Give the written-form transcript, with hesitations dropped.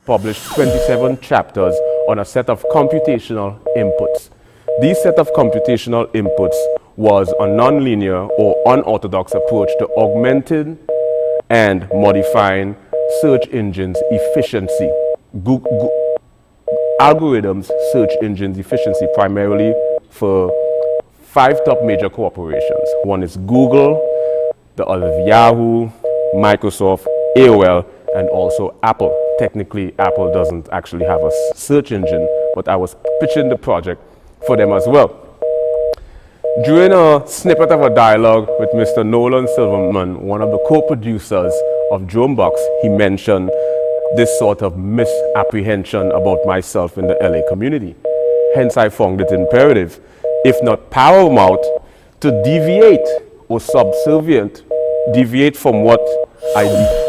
published 27 chapters on a set of computational inputs. These set of computational inputs was a nonlinear or unorthodox approach to augmenting and modifying search engines' efficiency. Algorithms search engines efficiency primarily for 5 top major corporations. One is Google, the other is Yahoo, Microsoft, AOL, and also Apple. Technically, Apple doesn't actually have a search engine, but I was pitching the project for them as well. During a snippet of a dialogue with Mr. Nolan Silverman, one of the co-producers of Drumebox, he mentioned this sort of misapprehension about myself in the LA community. Hence, I found it imperative, if not paramount, to deviate or deviate from what I